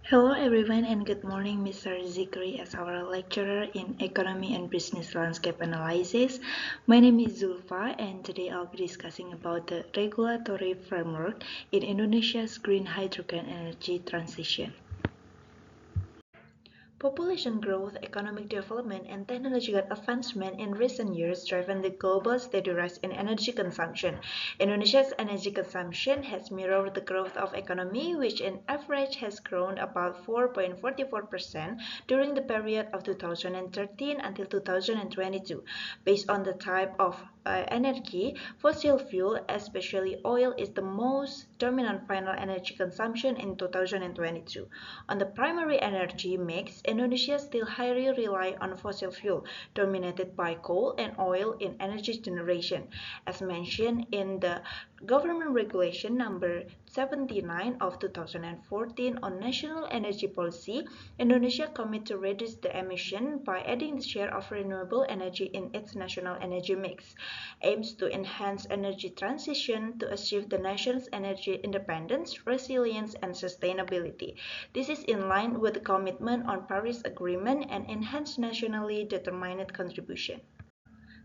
Hello everyone and good morning, Mr. Zikri as our lecturer in Economy and Business Landscape Analysis. My name is Zulfa and today I'll be discussing about the regulatory framework in Indonesia's green hydrogen energy transition. Population growth, economic development, and technological advancement in recent years driven the global steady rise in energy consumption. Indonesia's energy consumption has mirrored the growth of economy, which in average has grown about 4.44% during the period of 2013 until 2022. Based on the type of energy, fossil fuel, especially oil, is the most dominant final energy consumption in 2022. On the primary energy mix, Indonesia still highly rely on fossil fuel, dominated by coal and oil in energy generation. As mentioned in the Government Regulation Number 79 of 2014 on National Energy Policy, Indonesia commit to reduce the emission by adding the share of renewable energy in its national energy mix, aims to enhance energy transition to achieve the nation's energy independence, resilience, and sustainability. This is in line with the commitment on Paris Agreement and enhanced nationally determined contribution.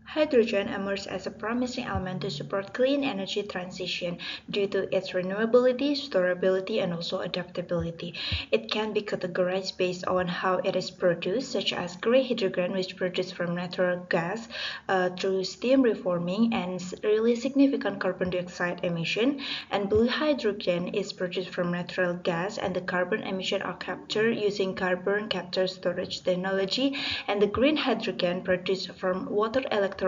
Hydrogen emerged as a promising element to support clean energy transition due to its renewability, storability, and also adaptability. It can be categorized based on how it is produced, such as gray hydrogen, which is produced from natural gas through steam reforming and really significant carbon dioxide emission, and blue hydrogen is produced from natural gas and the carbon emission are captured using carbon capture storage technology, and the green hydrogen produced from water electrolysis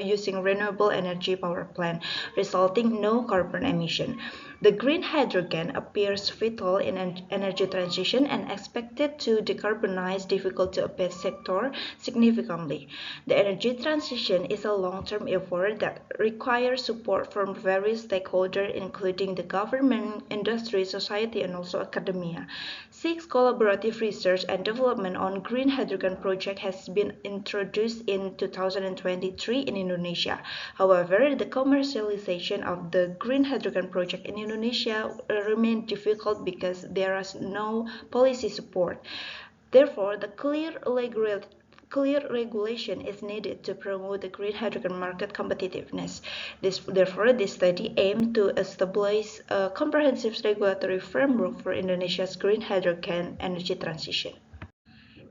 using renewable energy power plant, resulting no carbon emission. The green hydrogen appears vital in an energy transition and expected to decarbonize difficult to abate sector significantly. The energy transition is a long-term effort that requires support from various stakeholders, including the government, industry, society, and also academia. Six collaborative research and development on green hydrogen project has been introduced in 2023 in Indonesia. However, the commercialization of the green hydrogen project in Indonesia remains difficult because there is no policy support. Therefore, the clear regulation is needed to promote the green hydrogen market competitiveness. Therefore, this study aimed to establish a comprehensive regulatory framework for Indonesia's green hydrogen energy transition.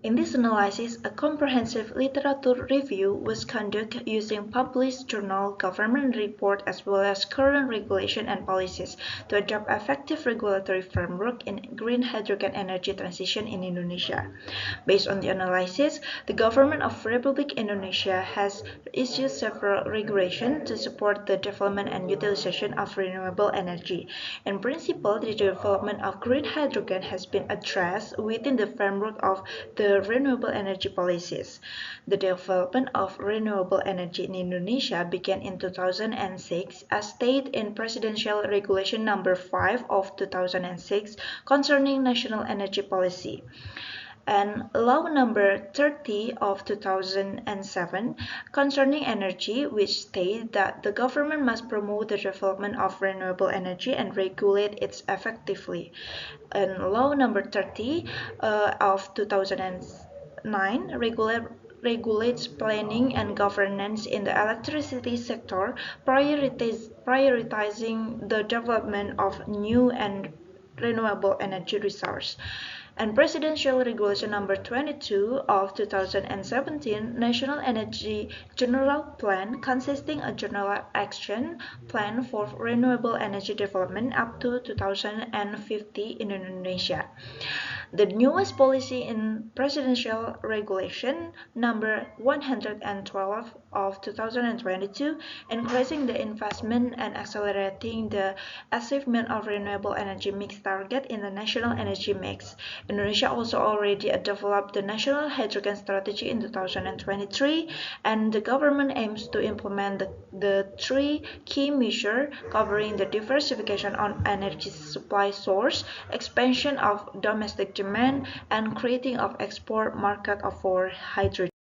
In this analysis, a comprehensive literature review was conducted using published journal, government report, as well as current regulation and policies to adopt effective regulatory framework in green hydrogen energy transition in Indonesia. Based on the analysis, the government of Republic Indonesia has issued several regulations to support the development and utilization of renewable energy. In principle, the development of green hydrogen has been addressed within the framework of the renewable energy policies. The development of renewable energy in Indonesia began in 2006 as stated in Presidential Regulation Number 5 of 2006 concerning national energy policy, and Law Number 30 of 2007 concerning energy, which states that the government must promote the development of renewable energy and regulate it effectively. And Law Number 30 of 2009 regulates planning and governance in the electricity sector, prioritizing the development of new and renewable energy resource. And Presidential Regulation Number 22 of 2017 National Energy General Plan, consisting a general action plan for renewable energy development up to 2050 in Indonesia. The newest policy in Presidential Regulation Number 112 of 2022, increasing the investment and accelerating the achievement of renewable energy mix target in the national energy mix. Indonesia also already developed the National Hydrogen Strategy in 2023, and the government aims to implement the three key measures covering the diversification on energy supply source, expansion of domestic demand, and creating of export market for hydrogen.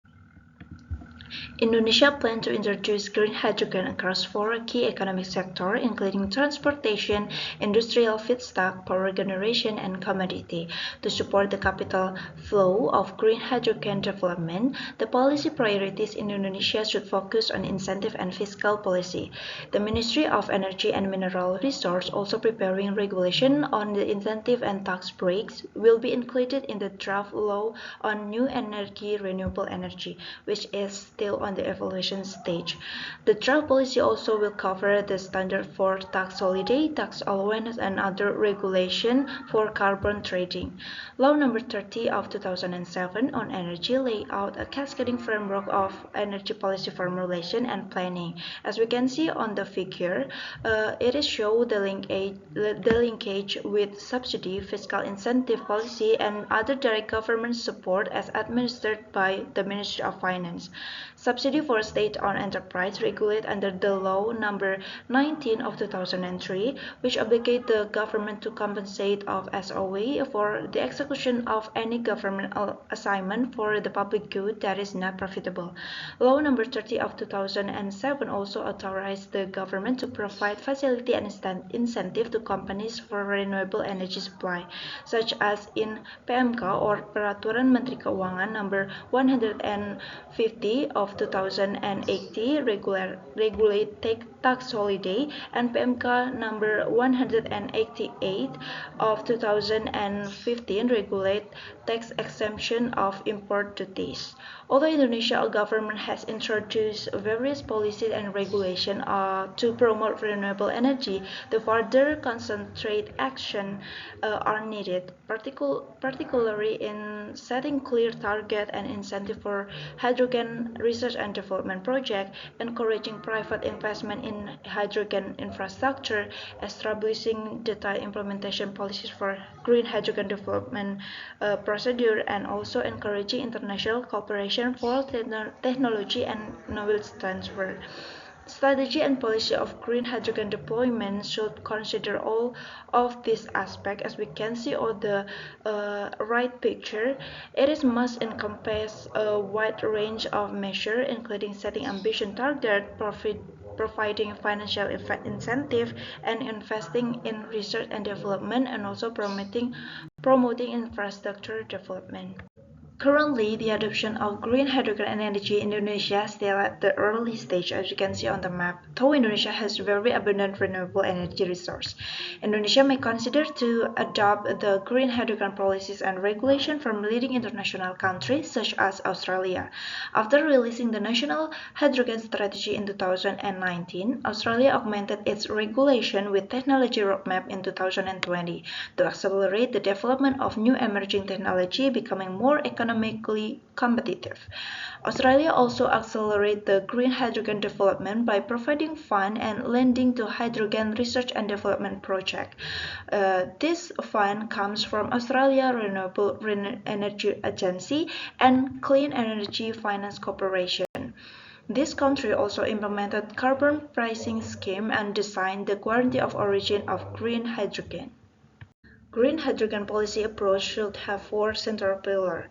Indonesia plans to introduce green hydrogen across four key economic sectors, including transportation, industrial feedstock, power generation, and commodity. To support the capital flow of green hydrogen development, the policy priorities in Indonesia should focus on incentive and fiscal policy. The Ministry of Energy and Mineral Resources, also preparing regulation on the incentive and tax breaks, will be included in the draft law on new energy, renewable energy, which is still on the evaluation stage. The draft policy also will cover the standard for tax holiday, tax allowance, and other regulation for carbon trading. Law number 30 of 2007 on energy lay out a cascading framework of energy policy formulation and planning. As we can see on the figure, it is show the linkage with subsidy, fiscal incentive policy, and other direct government support as administered by the Ministry of Finance. Subsidy for state-owned enterprise regulated under the Law number 19 of 2003, which obligate the government to compensate of SOE for the execution of any government assignment for the public good that is not profitable. Law number 30 of 2007 also authorized the government to provide facility and incentive to companies for renewable energy supply, such as in PMK or Peraturan Menteri Keuangan number 150 of 2080 regulate tax holiday, and PMK number 188 of 2015 regulate tax exemption of import duties. Although Indonesia government has introduced various policies and regulations to promote renewable energy, the further concentrate action are needed, particularly in setting clear target and incentive for hydrogen research and development project, encouraging private investment in hydrogen infrastructure, establishing detailed implementation policies for green hydrogen development procedure, and also encouraging international cooperation for technology and knowledge transfer. Strategy and policy of green hydrogen deployment should consider all of these aspects. As we can see on the right picture, it is must encompass a wide range of measures, including setting ambition target, providing financial incentive, and investing in research and development, and also promoting infrastructure development. Currently, the adoption of green hydrogen energy in Indonesia is still at the early stage, as you can see on the map. Though Indonesia has very abundant renewable energy resource, Indonesia may consider to adopt the green hydrogen policies and regulation from leading international countries such as Australia. After releasing the National Hydrogen Strategy in 2019, Australia augmented its regulation with technology roadmap in 2020 to accelerate the development of new emerging technology, becoming more economically competitive. Australia also accelerates the green hydrogen development by providing fund and lending to hydrogen research and development project. This fund comes from Australia Renewable Energy Agency and Clean Energy Finance Corporation. This country also implemented carbon pricing scheme and designed the guarantee of origin of green hydrogen. Green hydrogen policy approach should have four central pillars: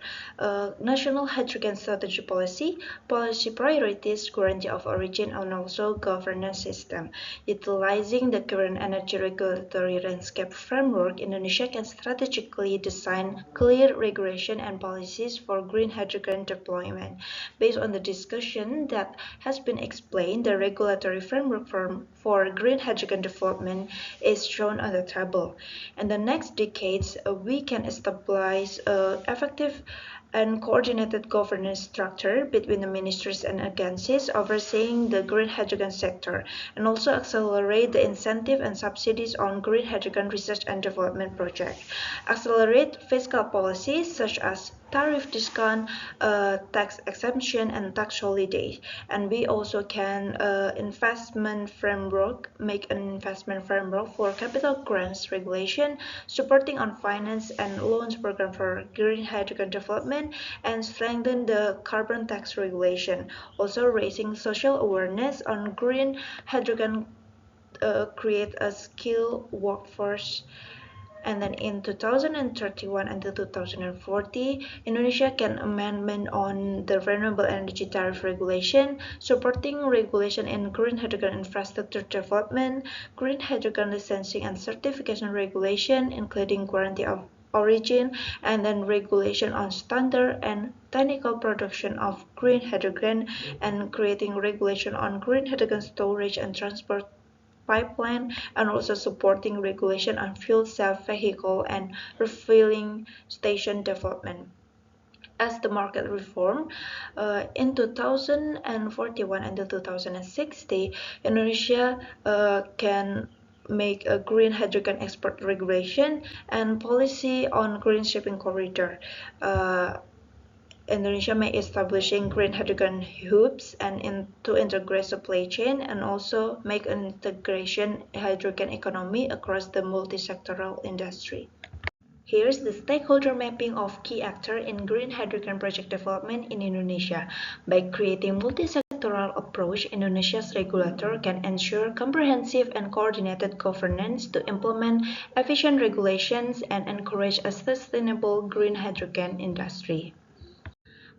national hydrogen strategy policy priorities, guarantee of origin, and also governance system. Utilizing the current energy regulatory landscape framework, Indonesia can strategically design clear regulation and policies for green hydrogen deployment. Based on the discussion that has been explained, the regulatory framework for green hydrogen development is shown on the table. In the next decades, we can establish effective and coordinated governance structure between the ministries and agencies overseeing the green hydrogen sector, and also accelerate the incentive and subsidies on green hydrogen research and development projects. Accelerate fiscal policies such as tariff discount, tax exemption, and tax holiday. And we also can make an investment framework for capital grants regulation, supporting on finance and loans program for green hydrogen development, and strengthen the carbon tax regulation. Also raising social awareness on green hydrogen, create a skilled workforce, And then in 2031 until 2040, Indonesia can amendment on the renewable energy tariff regulation, supporting regulation in green hydrogen infrastructure development, green hydrogen licensing and certification regulation, including guarantee of origin, and then regulation on standard and technical production of green hydrogen, and creating regulation on green hydrogen storage and transport pipeline, and also supporting regulation on fuel cell vehicle and refueling station development. As the market reform, in 2041 until 2060, Indonesia can make a green hydrogen export regulation and policy on green shipping corridor. Uh, Indonesia may establishing green hydrogen hubs and to integrate supply chain, and also make an integration hydrogen economy across the multi-sectoral industry. Here's the stakeholder mapping of key actors in green hydrogen project development in Indonesia. By creating multi-sectoral approach, Indonesia's regulator can ensure comprehensive and coordinated governance to implement efficient regulations and encourage a sustainable green hydrogen industry.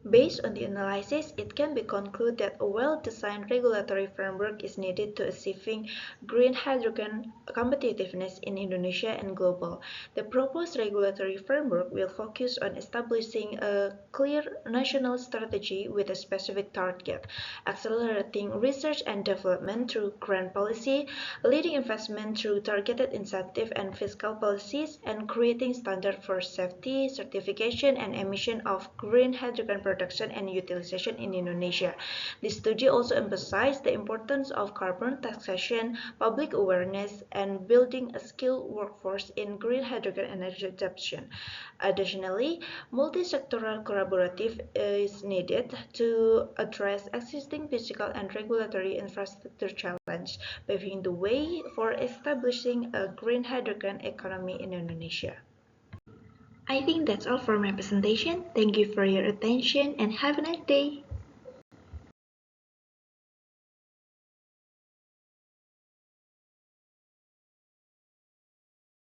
Based on the analysis, it can be concluded that a well-designed regulatory framework is needed to achieving green hydrogen competitiveness in Indonesia and global. The proposed regulatory framework will focus on establishing a clear national strategy with a specific target, accelerating research and development through grant policy, leading investment through targeted incentive and fiscal policies, and creating standards for safety, certification, and emission of green hydrogen production and utilization in Indonesia. The study also emphasized the importance of carbon taxation, public awareness, and building a skilled workforce in green hydrogen energy adoption. Additionally, multi-sectoral collaborative is needed to address existing physical and regulatory infrastructure challenges, paving the way for establishing a green hydrogen economy in Indonesia. I think that's all for my presentation. Thank you for your attention and have a nice day.